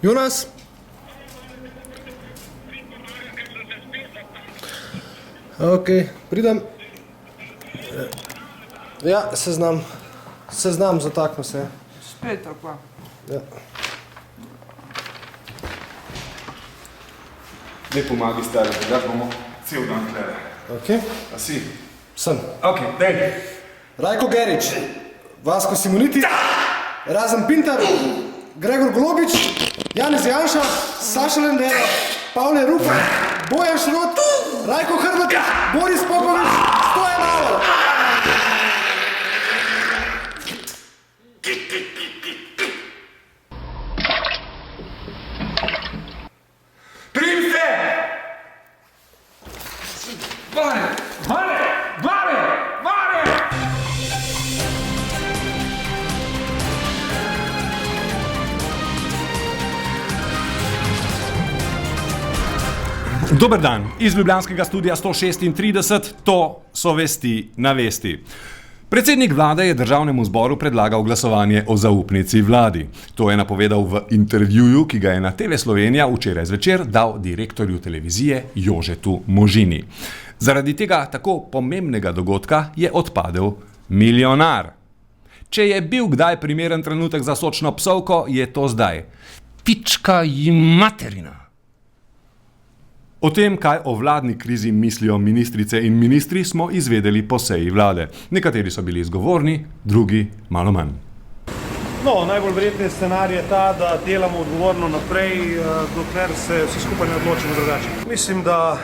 Jonas? Ok, pridem. Ja, seznam, zataknu se. Spet tako. Ja. Ne pomagi, stari, da bomo cel dan tle. Ok, A si? sem. Ok, dej. Rajko Gerič, Vasko Simoniti, Razem Pintar, Gregor Golobič, Janez Janša, Saša Lendero, Pavle Rupa, Bojan Šrot, Rajko Hrvat, Boris Popovič, Stojan Avor. Prim se! Vare! Vare! Vare! Vare! Dober dan, iz ljubljanskega studia 136, to so vesti na vesti. Predsednik vlade je državnemu zboru predlagal glasovanje o zaupnici vladi. To je napovedal v intervjuju, ki ga je na TV Slovenija včeraj zvečer dal direktorju televizije Jožetu Možini. Zaradi tega tako pomembnega dogodka je odpadel milijonar. Če je bil kdaj primeren trenutek za sočno psovko, je to zdaj. Pička jim materina. O tem, kaj o vladni krizi mislijo ministrice in ministri, smo izvedeli po seji vlade. Nekateri so bili zgovorni, drugi malo manj. No, najbolj verjetni scenarij je ta, da delamo odgovorno naprej, dokler se vsi skupaj ne odločimo drugače. Mislim, da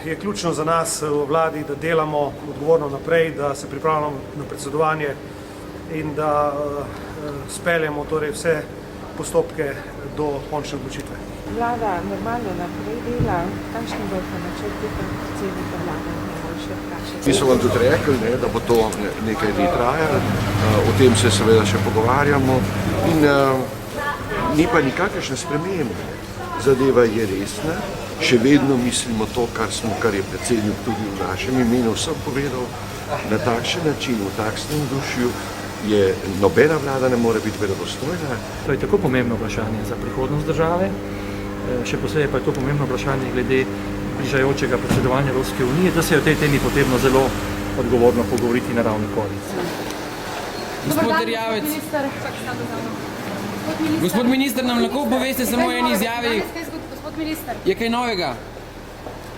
je ključno za nas v vladi, da delamo odgovorno naprej, da se pripravljamo na predsedovanje in da speljemo torej vse postopke do končne odločitve. Vlada normalno naprej dela, kakšni bo pa načrti predsednika vlade, najboljše vprašati. Mi smo vam tudi rekli, da bo to nekaj dni trajalo, o tem se seveda še pogovarjamo in ni pa nikakršne spremembe. Zadeva je resna, še vedno mislimo to, kar je predsednik tudi v našem imenu vsem povedal, na takšen način, v takšnem dušju, nobena vlada ne more biti verodostojna. To je tako pomembno vprašanje za prihodnost države, še posebej pa je to pomembno vprašanje glede bližajočega predsedovanja Evropske unije, da se je o tej temi potrebno zelo odgovorno pogovoriti na ravni koalicije. Gospod minister, nam lahko poveste samo eni izjavi? Je kaj novega?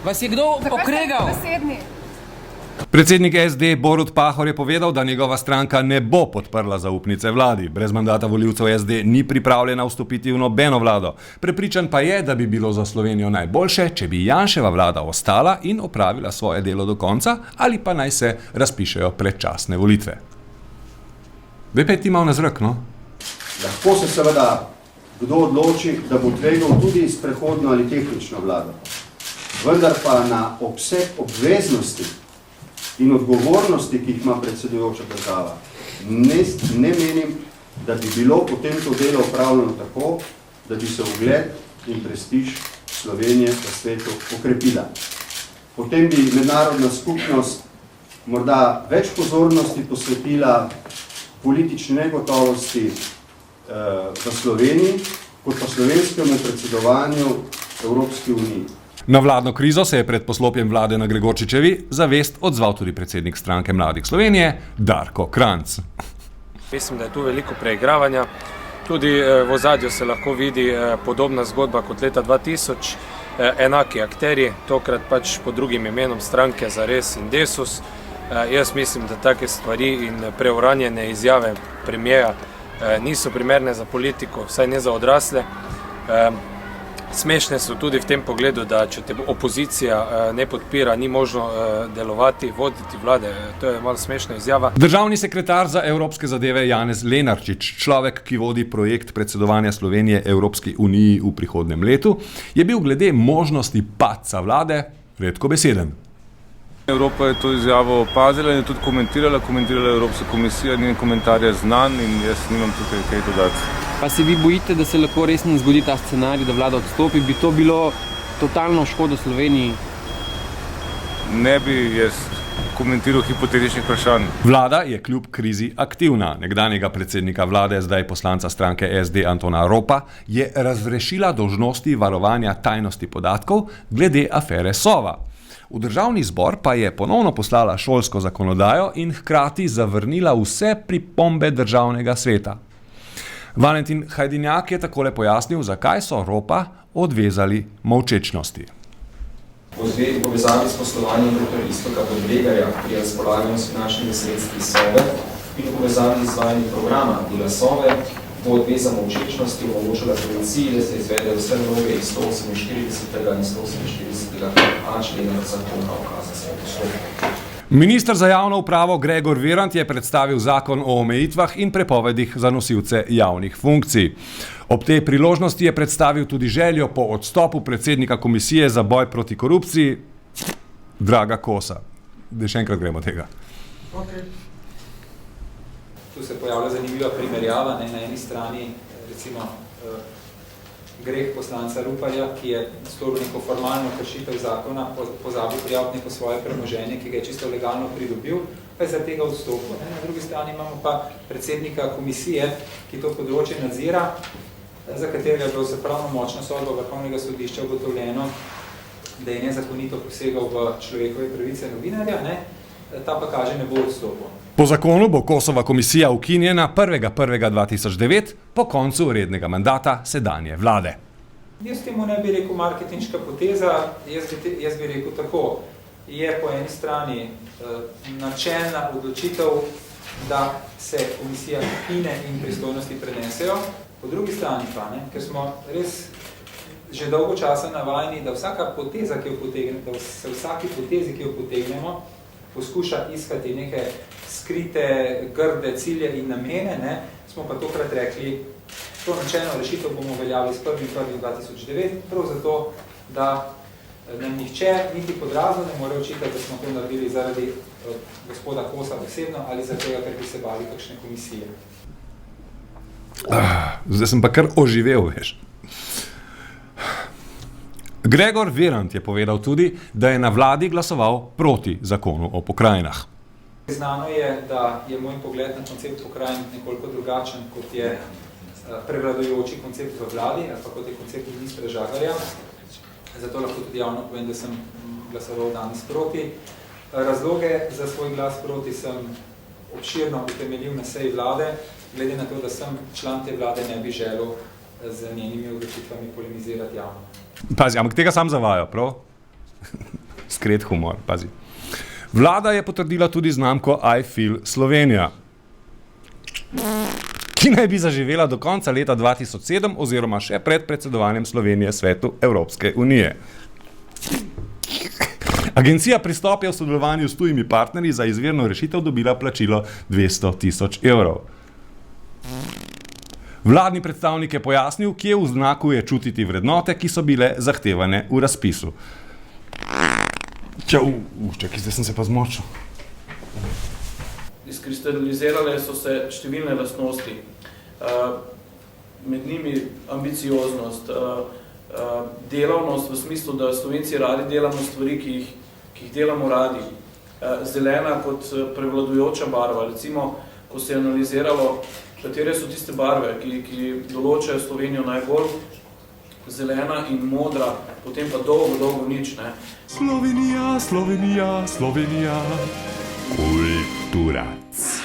Vas je kdo okregal? Predsednik SD Borut Pahor je povedal, da njegova stranka ne bo podprla zaupnice vladi. Brez mandata volivcev SD ni pripravljena vstopiti v nobeno vlado. Prepričan pa je, da bi bilo za Slovenijo najboljše, če bi Janševa vlada ostala in opravila svoje delo do konca, ali pa naj se razpišejo predčasne volitve. Vepet ti malo na zrak, no? Lahko se seveda kdo odloči, da bo tvegal tudi s prehodno ali tehnično vlado. Vendar pa na obseg obveznosti in odgovornosti, ki jih ima predsedujoča država, ne menim, da bi bilo potem to delo opravljeno tako, da bi se ugled in prestiž Slovenije v svetu okrepila. Potem bi mednarodna skupnost morda več pozornosti posvetila politični negotovosti v Sloveniji, kot pa slovenskemu predsedovanju Evropski uniji. Na vladno krizo se je pred poslopjem vlade na Gregorčičevi zavest odzval tudi predsednik stranke Mladih Slovenije, Darko Krajnc. Mislim, da je tu veliko preigravanja. Tudi v ozadju se lahko vidi podobna zgodba kot leta 2000. Enaki akterji, tokrat pač pod drugim imenom stranke Zares in Desus. Jaz mislim, da take stvari in preuranjene izjave premijera niso primerne za politiko, vsaj ne za odrasle. Smešne so tudi v tem pogledu, da če te opozicija ne podpira, ni možno delovati, voditi vlade. To je malo smešna izjava. Državni sekretar za evropske zadeve Janez Lenarčič, človek, ki vodi projekt predsedovanja Slovenije Evropski uniji v prihodnjem letu, je bil glede možnosti padca vlade redko beseden. Evropa je to izjavo opazila in je tudi komentirala Evropska komisija, njen komentar je znan in jaz nimam tukaj kaj dodati. Pa se vi bojite, da se lahko resno zgodi ta scenarij, da vlada odstopi? Bi to bilo totalno škodo Sloveniji? Ne bi jaz komentiral hipotetičnih vprašanj. Vlada je kljub krizi aktivna. Nekdanjega predsednika vlade, zdaj poslanca stranke SD Antona Ropa, je razrešila dolžnosti varovanja tajnosti podatkov glede afere Sova. V državni zbor pa je ponovno poslala šolsko zakonodajo in hkrati zavrnila vse pripombe državnega sveta. Valentin Hajdinjak je takole pojasnil, zakaj so Ropa odvezali molčečnosti. V povezavi s poslovanjem dr. Iztoka Podbregarja pri razpolaganju s finančnimi sredstvi SOVE in v povezavi z izvajanjem programa dela SOVE bo odveza molčečnosti omogočila policiji, da se izvedejo vse naloge iz 148. in 148. člena zakona o kazenskem postopku. Minister za javno upravo Gregor Virant je predstavil zakon o omejitvah in prepovedih za nosilce javnih funkcij. Ob tej priložnosti je predstavil tudi željo po odstopu predsednika Komisije za boj proti korupciji, Draga Kosa. Še enkrat gremo tega. Okay. Tu se pojavlja zanimiva primerjava, na eni strani recimo greh poslanca Ruparja, ki je storil neko formalno kršitev zakona, pozabil prijaviti neko svoje premoženje, ki ga je čisto legalno pridobil, pa je za tega odstopil. Na drugi strani imamo pa predsednika komisije, ki to področje nadzira, za katerega je bilo za pravnomočna sodba Vrhovnega sodišča ugotovljeno, da je nezakonito posegal v človekove pravice novinarja, ta pa kaže, ne bo odstopil. Po zakonu bo Kosova komisija ukinjena 1.1.2009 po koncu rednega mandata sedanje vlade. Jaz temu ne bi rekel marketinška poteza, jaz bi rekel tako. Je po eni strani načelna odločitev, da se komisija ukine in pristojnosti prenesejo, po drugi strani pa, ker smo res že dolgo časa navajeni, da vsaka poteza, ki jo potegnemo, da se vsaki potezi, ki jo potegnemo, poskuša iskati neke skrite, grde cilje in namene, smo pa tokrat rekli, to načelno rešitev bomo veljali s 1.1.2009, prav zato, da nam nihče niti pod razno ne more očitati, da smo to naredili zaradi gospoda Kosa osebno ali zaradi tega, ker bi se bali kakšne komisije. Zdaj sem pa kar oživel, veš. Gregor Virant je povedal tudi, da je na vladi glasoval proti zakonu o pokrajinah. Znano je, da je moj pogled na koncept pokrajin nekoliko drugačen, kot je prevladujoči koncept v vladi, ali pa kot je koncept ministra Žagarja. Zato lahko tudi javno povem, da sem glasoval danes proti. Razloge za svoj glas proti sem obširno utemeljil na seji vlade, glede na to, da sem član te vlade ne bi želel z njenimi odločitvami polemizirati javno. Pazi, ampak tega sam zavajo, prav? Skret humor, pazi. Vlada je potrdila tudi znamko I Feel Slovenija, ki naj bi zaživela do konca leta 2007 oziroma še pred predsedovanjem Slovenije Svetu Evropske unije. Agencija Pristop je v sodelovanju s tujimi partnerji za izvirno rešitev dobila plačilo 200.000 evrov. Vladni predstavnik je pojasnil, kje v znaku je čutiti vrednote, ki so bile zahtevane v razpisu. Čakaj, zdaj sem se pa zmočil. Izkristalizirale so se številne lastnosti, med njimi ambicioznost, delavnost v smislu, da Slovenci radi delamo stvari, ki jih delamo radi. Zelena kot prevladujoča barva, recimo, ko se je analiziralo, katere so tiste barve, ki določajo Slovenijo najbolj, zelena in modra, potem pa dolgo nič, ne. Slovenija, Slovenija, Slovenija, kulturac.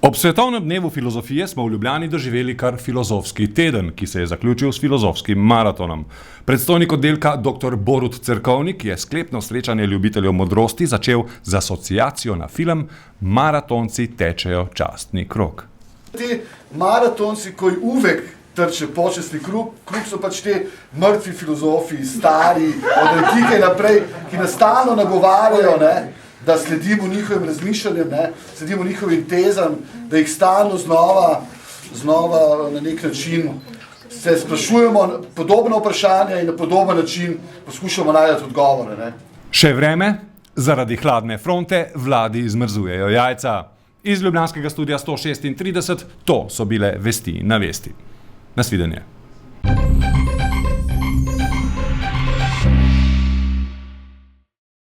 Ob svetovnem dnevu filozofije smo v Ljubljani doživeli kar filozofski teden, ki se je zaključil s filozofskim maratonom. Predstojnik oddelka dr. Borut Cerkovnik je sklepno srečanje ljubiteljev modrosti začel z asociacijo na film Maratonci tečejo častni krog. Ti maratonci, koji uvek trče počasni krug so pač te mrtvi filozofi, stari, od antike naprej, ki nas stalno nagovarjajo, da sledimo njihovim razmišljanjem, sledimo njihovim tezam, da jih stalno znova na nek način se sprašujemo podobno vprašanje in na podoben način poskušamo najti odgovore. Še vreme, zaradi hladne fronte vladi zmrzujejo jajca. Iz ljubljanskega studia 136, to so bile vesti na vesti. Nasvidenje.